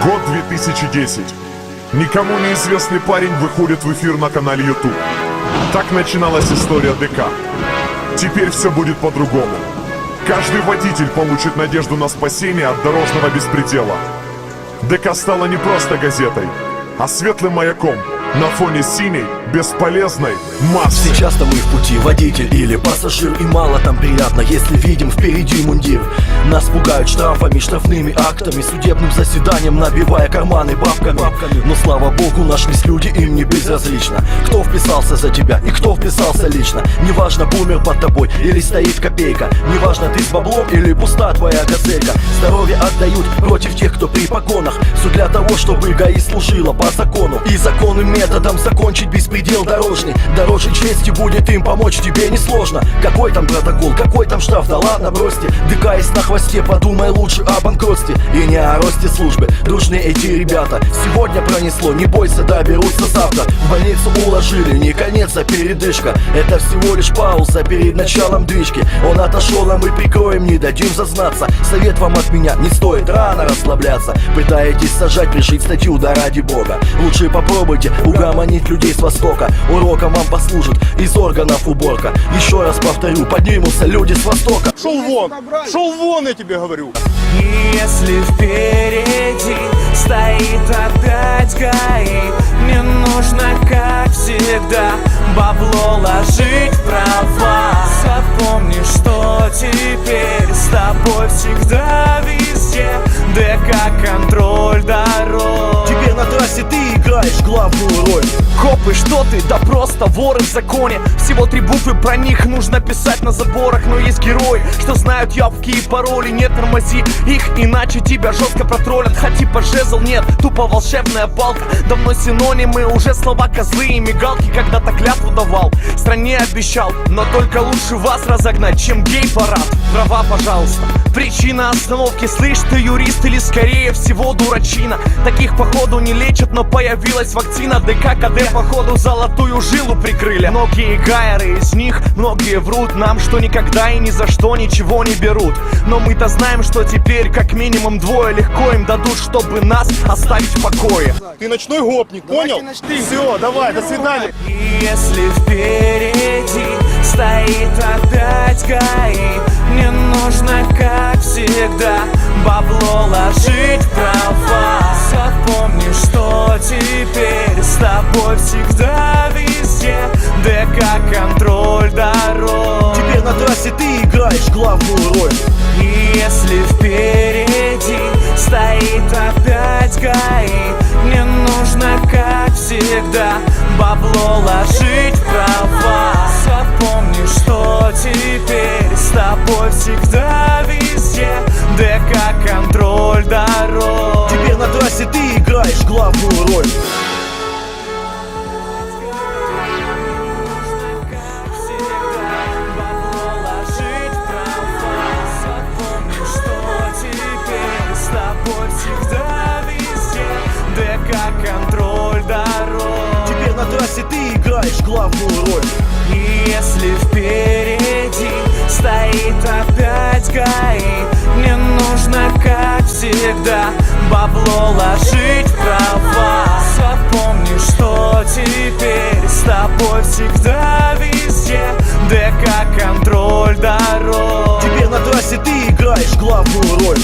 Год 2010. Никому неизвестный парень выходит в эфир на канале YouTube. Так начиналась история ДК. Теперь все будет по-другому. Каждый водитель получит надежду на спасение от дорожного беспредела. ДК стала не просто газетой, а светлым маяком на фоне синей, бесполезной массы. Сейчас-то мы в пути, водитель или пассажир, и мало там приятно, если видим впереди мундир. Нас пугают штрафами, штрафными актами, судебным заседанием, набивая карманы бабками. Но слава богу, нашлись люди, им не безразлично, кто вписался за тебя и кто вписался лично. Неважно, бумер под тобой или стоит копейка, неважно, ты с баблом или пуста твоя газелька. Здоровье отдают против тех, кто при погонах. Все для того, чтобы ГАИ служила по закону и законным методом закончить беспредел дорожный. Дороже чести будет им помочь, тебе несложно. Какой там протокол, какой там штраф, да ладно бросьте. ДК есть на хвосте, подумай лучше о банкротстве и не о росте службы. Дружные эти ребята, сегодня пронесло, не бойся, доберутся завтра. В больницу уложили, не конец, а передышка. Это всего лишь пауза перед началом движки. Он отошел, а мы прикроем, не дадим зазнаться. Совет вам от меня, не стоит рано расслабляться. Пытаетесь сажать, пришить статью, да ради бога. Лучше попробуйте угомонить людей с востока. Уроком вам послужит из органов уборка. Еще раз повторю, поднимутся люди с востока. Шел вон, я тебе говорю. И если впереди стоит опять ГАИ, мне нужно, как всегда, бабло ложить в права. Запомни, что теперь с тобой всегда везде ДК контроль дорог. Теперь на трассе ты играешь главную роль. Копы, что ты? Да просто воры в законе. Всего 3 буквы, про них нужно писать на заборах. Но есть герои, что знают явки и пароли. Не тормози их, иначе тебя жестко протроллят. Хоть типа жезл, нет, тупо волшебная палка. Давно синонимы, уже слова козлы и мигалки. Когда-то клятву давал, стране обещал, но только лучше вас разогнать, чем гей-парад. Права, пожалуйста. Причина остановки, слышь ты, юрист, или скорее всего дурачина. Таких походу не лечат, но появилась вакцина. ДК, КД походу золотую жилу прикрыли. Многие гайеры из них, многие врут нам, что никогда и ни за что ничего не берут. Но мы-то знаем, что теперь как минимум 2 легко им дадут, чтобы нас оставить в покое. Ты ночной гопник, понял? Все, давай, до свидания. И если впереди стоит опять ГАИ, мне нужно, как всегда, бабло ложить в права. Запомни, что теперь с тобой всегда везде ДК контроль дорог. Теперь на трассе ты играешь главную роль. И если впереди стоит опять ГАИ, мне нужно, как всегда, бабло ложить в права. Запомни, что теперь с тобой всегда везде ДК контроль дорог. Теперь на трассе ты играешь главную роль. Всегда везде ДК контроль дорог. Теперь на трассе ты играешь главную роль. И если впереди стоит опять ГАИ, мне нужно, как всегда, бабло ложить в права. Запомни, что теперь с тобой всегда везде ДК контроль дорог. Теперь на трассе ты играешь главную роль.